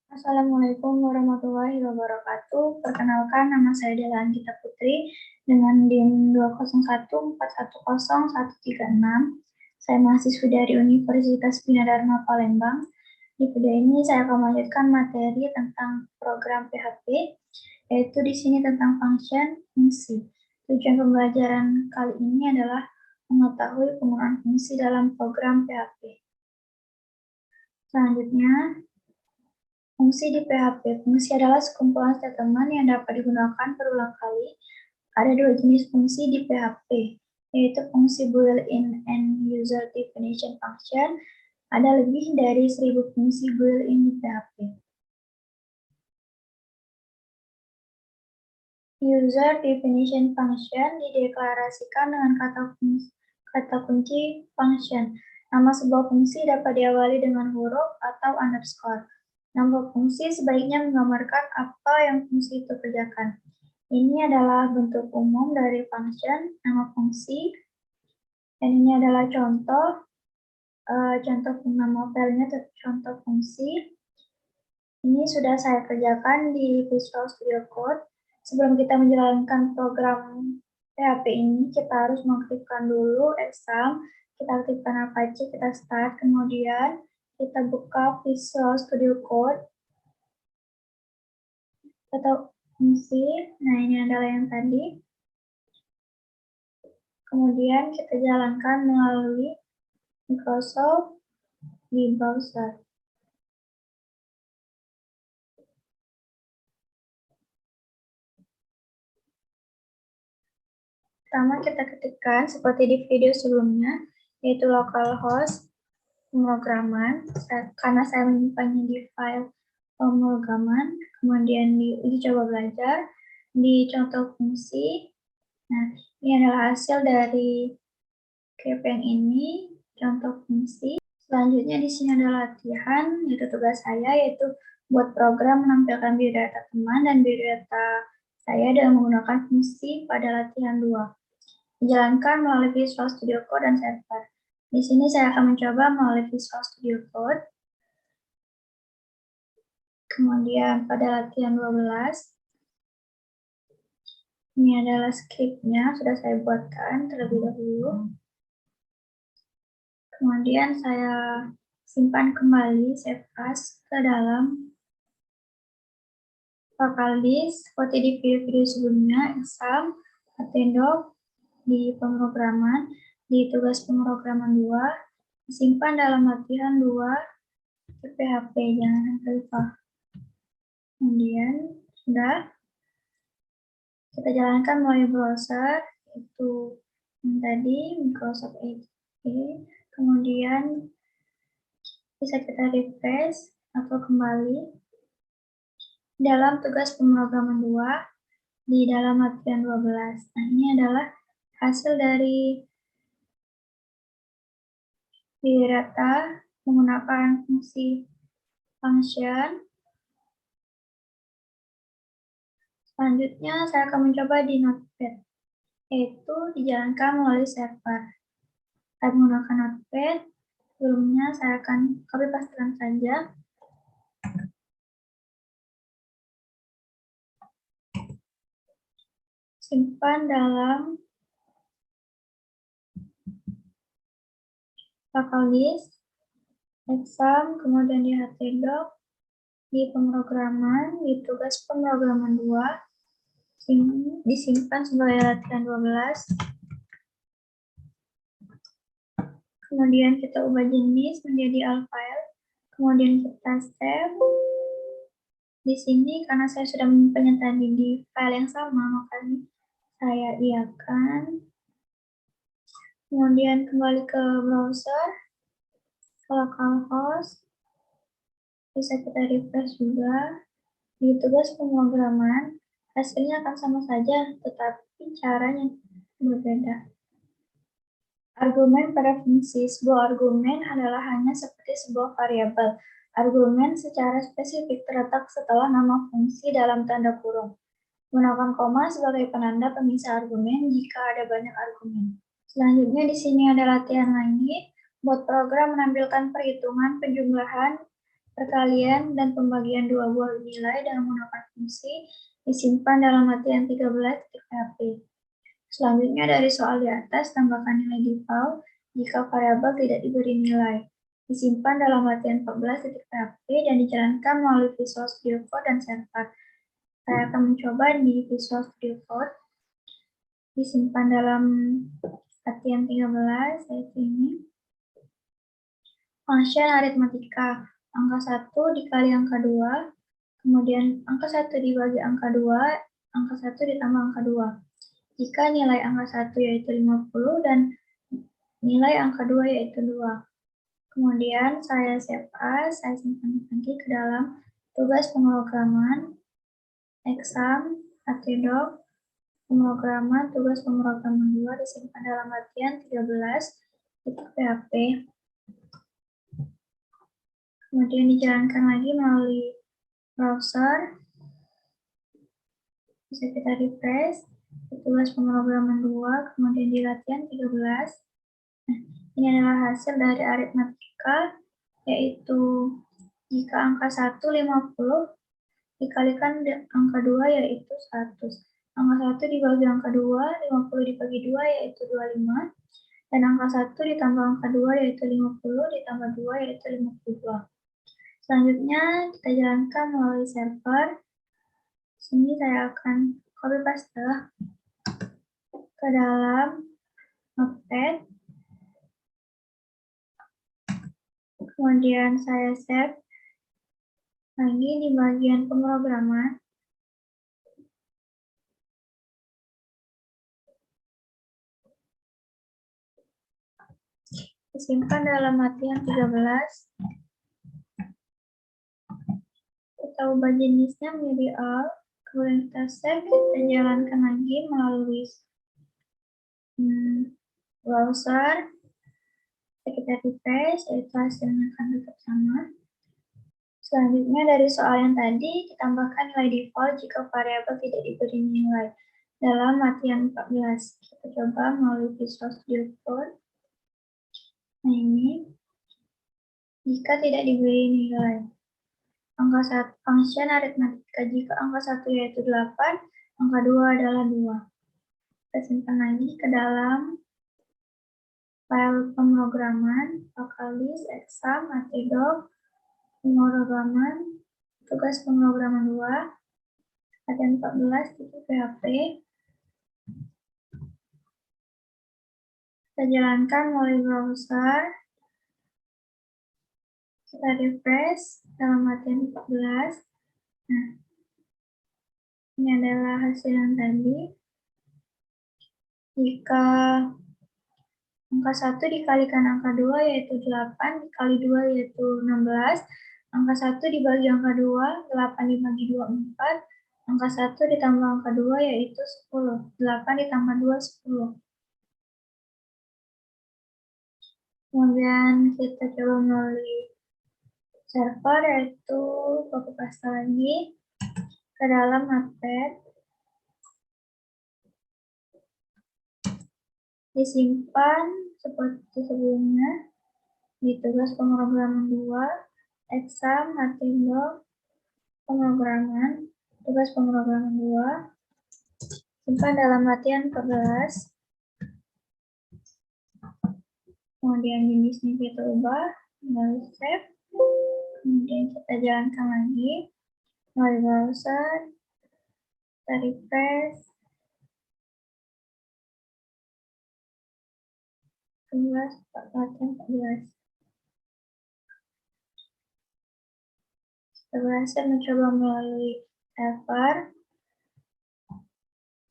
Assalamualaikum warahmatullahi wabarakatuh. Perkenalkan, nama saya Dela Anggita Putri dengan NIM 201410136. Saya mahasiswi dari Universitas Bina Dharma Palembang. Di video ini saya akan melanjutkan materi tentang program PHP, yaitu di sini tentang function fungsi. Tujuan pembelajaran kali ini adalah mengetahui penggunaan fungsi dalam program PHP. Selanjutnya, fungsi di PHP. Fungsi adalah sekumpulan statement yang dapat digunakan berulang kali. Ada dua jenis fungsi di PHP, yaitu fungsi built-in and user definition function. Ada lebih dari 1000 fungsi built-in di PHP. User definition function dideklarasikan dengan kata kunci function. Nama sebuah fungsi dapat diawali dengan huruf atau underscore. Nama fungsi sebaiknya menggambarkan apa yang fungsi itu kerjakan. Ini adalah bentuk umum dari function, nama fungsi, dan ini adalah contoh nama filenya, contoh fungsi. Ini sudah saya kerjakan di Visual Studio Code. Sebelum kita menjalankan program PHP ini, kita harus mengaktifkan dulu exam. Kita aktifkan Apache, kita start, kemudian kita buka Visual Studio Code atau fungsi. Nah, ini adalah yang tadi. Kemudian kita jalankan melalui Microsoft di browser. Pertama kita ketikkan seperti di video sebelumnya, yaitu localhost pemrograman, karena saya menyimpannya di file pemrograman, kemudian di uji coba belajar, di contoh fungsi. Nah, ini adalah hasil dari script ini, contoh fungsi. Selanjutnya di sini ada latihan, yaitu tugas saya, yaitu buat program menampilkan biodata teman dan biodata saya dengan menggunakan fungsi pada latihan 2. Dijalankan melalui Visual Studio Code dan server. Di sini saya akan mencoba melalui Visual Studio Code. Kemudian pada latihan 12, ini adalah script-nya, sudah saya buatkan terlebih dahulu. Kemudian saya simpan kembali, save as ke dalam local disk, seperti di video-video sebelumnya, exam, attendok, di pemrograman, di tugas pemrograman 2, disimpan dalam latihan 2, ke PHP, jangan lupa. Kemudian, sudah, kita jalankan melalui browser, yaitu yang tadi, Microsoft Edge. Kemudian, bisa kita refresh atau kembali dalam tugas pemrograman 2, di dalam latihan 12. Nah, ini adalah hasil dari biodata menggunakan fungsi function. Selanjutnya, saya akan mencoba di Notepad, yaitu dijalankan melalui server. Saya menggunakan Notepad, sebelumnya saya akan copy pastekan saja. Simpan dalam local disk, exam, kemudian di htdoc, di pemrograman, di tugas pemrograman 2, disimpan sebagai latihan 12. Kemudian kita ubah jenis menjadi all file, kemudian kita save. Di sini karena saya sudah menyimpannya tadi di file yang sama, makanya saya iakan. Kemudian kembali ke browser, ke localhost, bisa kita refresh juga. Di tugas pemrograman, hasilnya akan sama saja, tetapi caranya berbeda. Argumen pada fungsi. Sebuah argumen adalah hanya seperti sebuah variabel. Argumen secara spesifik terletak setelah nama fungsi dalam tanda kurung. Gunakan koma sebagai penanda pemisah argumen jika ada banyak argumen. Selanjutnya di sini ada latihan lainnya. Buat program menampilkan perhitungan penjumlahan perkalian dan pembagian dua buah nilai dengan menggunakan fungsi disimpan dalam latihan 13.php. Selanjutnya dari soal di atas, tambahkan nilai default jika variabel tidak diberi nilai. Disimpan dalam latihan 14.php dan dijalankan melalui Visual Studio Code dan server. Saya akan mencoba di Visual Studio Code. Disimpan dalam latihan 13, yaitu ini. Function aritmatika, angka 1 dikali angka 2, kemudian angka 1 dibagi angka 2, angka 1 ditambah angka 2. Jika nilai angka 1 yaitu 50 dan nilai angka 2 yaitu 2. Kemudian saya save as, saya simpan lagi ke dalam tugas pemrograman, exam, atdoc, pemrograman, tugas pemrograman 2 disimpan dalam latihan 13.php. Kemudian dijalankan lagi melalui browser. Bisa kita refresh. Tugas pemrograman 2, kemudian di latihan 13. Nah, ini adalah hasil dari aritmatika, yaitu jika angka 1 50 dikalikan angka 2 yaitu 100. Angka 1 dibagi angka 2, 50 dibagi 2 yaitu 25. Dan angka 1 ditambah angka 2 yaitu 50 ditambah 2 yaitu 52. Selanjutnya kita jalankan melalui server. Sini saya akan copy paste ke dalam Notepad. Kemudian saya save lagi di bagian pemrograman. Disimpan dalam latihan 13. Kita ubah jenisnya menjadi all. Kemudian kita save, kita jalankan lagi melalui browser. Kita refresh, yaitu hasilnya akan tetap sama. Selanjutnya dari soal yang tadi, ditambahkan nilai default jika variabel tidak diberi nilai. Dalam latihan 14, kita coba melalui Visual Studio Code. Nah ini, jika tidak diberi nilai. Angka 1, function aritmatika, jika angka 1 yaitu 8, angka 2 adalah 2. Kita simpan lagi ke dalam file pemrograman, vokalis, exam, atdoc, pemrograman, tugas pemrograman 2, latihan 14.php. Kita jalankan melalui browser. Kita refresh dalam latihan 14. Nah, ini adalah hasil yang tadi. Jika angka 1 dikalikan angka 2 yaitu 8, dikali 2 yaitu 16, angka 1 dibagi angka 2, 8 dibagi 2, 4, angka 1 ditambah angka 2 yaitu 10, 8 ditambah 2, 10. Kemudian kita coba melalui server, yaitu copy paste lagi ke dalam Notepad. Disimpan seperti sebelumnya di tugas pemrograman 2, exam, atdoc, pemrograman, tugas pemrograman 2, simpan dalam latihan 14. Kemudian jenisnya kita ubah, lalu save. Kemudian kita jalankan lagi melalui browser, kita refresh. 14, latihan 14. Kita berhasil mencoba melalui server.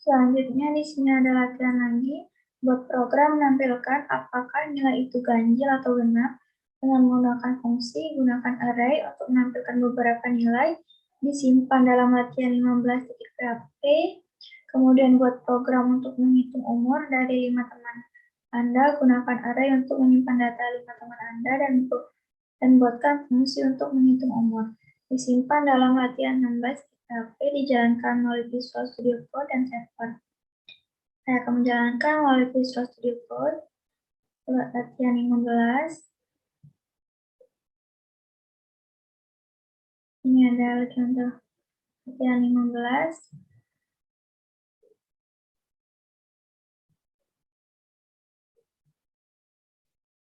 Selanjutnya di sini ada latihan lagi. Buat program menampilkan apakah nilai itu ganjil atau genap dengan menggunakan fungsi, gunakan array untuk menampilkan beberapa nilai, disimpan dalam latihan 15.php. Kemudian buat program untuk menghitung umur dari 5 teman Anda, gunakan array untuk menyimpan data 5 teman Anda dan buatkan fungsi untuk menghitung umur. Disimpan dalam latihan 16.php, dijalankan melalui Visual Studio Code dan server. Saya akan menjalankan melalui Visual Studio Code. Latihan 15. Ini adalah contoh latihan 15.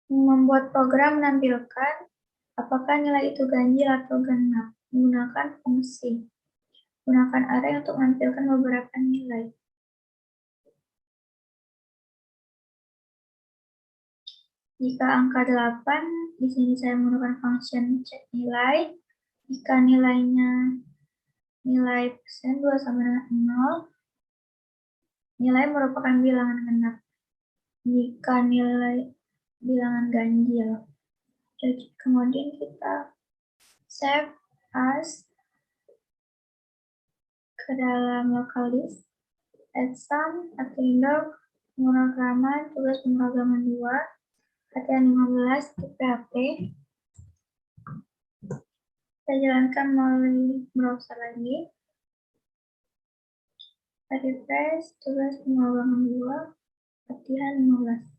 Membuat program menampilkan apakah nilai itu ganjil atau genap. Menggunakan fungsi. Gunakan array untuk menampilkan beberapa nilai. Jika angka 8, di sini saya menggunakan function cek nilai. Jika nilainya nilai persen 2 sama dengan 0, nilai merupakan bilangan genap. Jika nilai bilangan ganjil. Jadi kemudian kita save as ke dalam local disk, exam, atau pemrograman, tugas pemrograman 2, latihan 15 di PHP. Kita jalankan melalui browser lagi. Refresh, tugas pemrograman 2, latihan 15.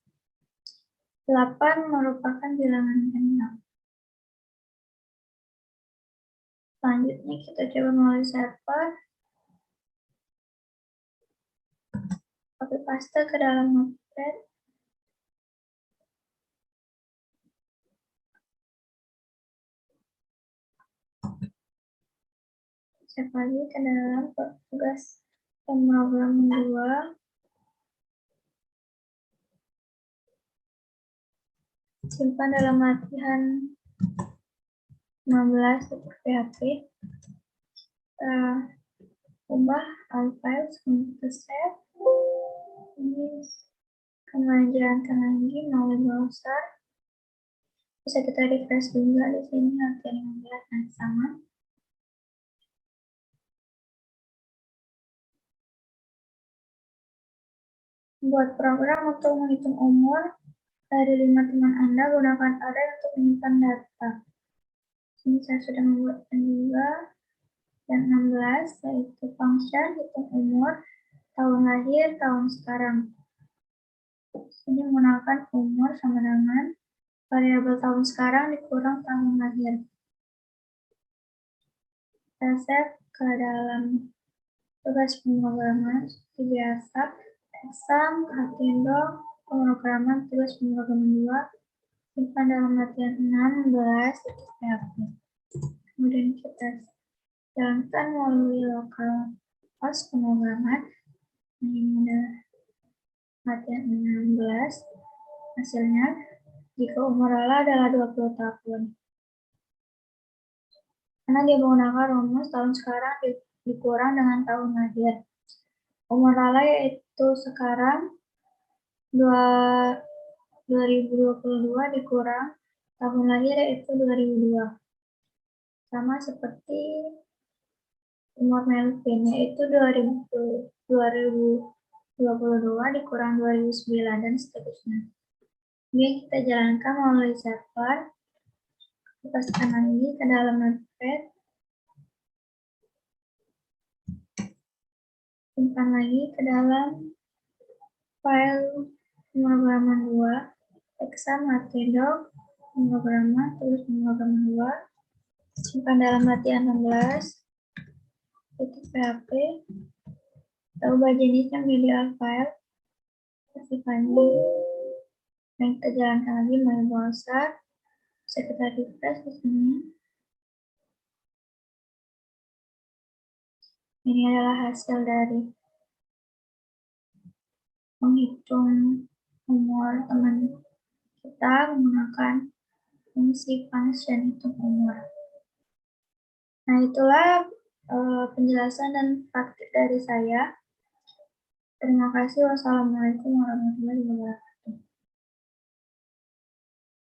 8 merupakan bilangan genap. Selanjutnya kita coba melalui server. Copy paste ke dalam notepad. Save lagi ke dalam tugas pemrograman 2. Simpan dalam latihan 15 untuk PHP. Ubah all files untuk save. Ini kemudian jalankan lagi melalui browser. Bisa kita refresh juga di sini latihan 15 yang sama. Buat program untuk menghitung umur dari 5 teman Anda, gunakan array untuk menyimpan data. Ini saya sudah membuatkan juga yang 16, yaitu function hitung umur, tahun lahir, tahun sekarang. Ini menggunakan umur sama dengan variabel tahun sekarang dikurang tahun lahir. Kita save ke dalam tugas pemrograman seperti biasa. Exam, Hatindo, pemrograman, tugas pemrograman 2, simpan dalam latihan 16 titik PHP. Kemudian kita jalankan melalui lokal host pemrograman. Ini adalah latihan 16. Hasilnya, jika umur Lala adalah 20 tahun. Karena dia menggunakan rumus tahun sekarang dikurang dengan tahun lahir. Umur Lala yaitu sekarang 2022 dikurang tahun lahir yaitu 2002. Sama seperti umur Melvin yaitu 2022 dikurang 2009 dan seterusnya. Ini kita jalankan melalui server. Pastikan lagi ke dalam notepad. Simpan lagi ke dalam file pemrograman 2, exam htdoc, pemrograman, tulis pemrograman 2, simpan dalam latihan 16, titik PHP, kita ubah jenisnya menjadi file, pastikan lagi, dan kita jalankan lagi melalui browser. Bisa kita refresh di sini. Ini adalah hasil dari menghitung umur teman kita menggunakan fungsi function hitung umur. Nah, itulah penjelasan dan praktik dari saya. Terima kasih. Wassalamualaikum warahmatullahi wabarakatuh.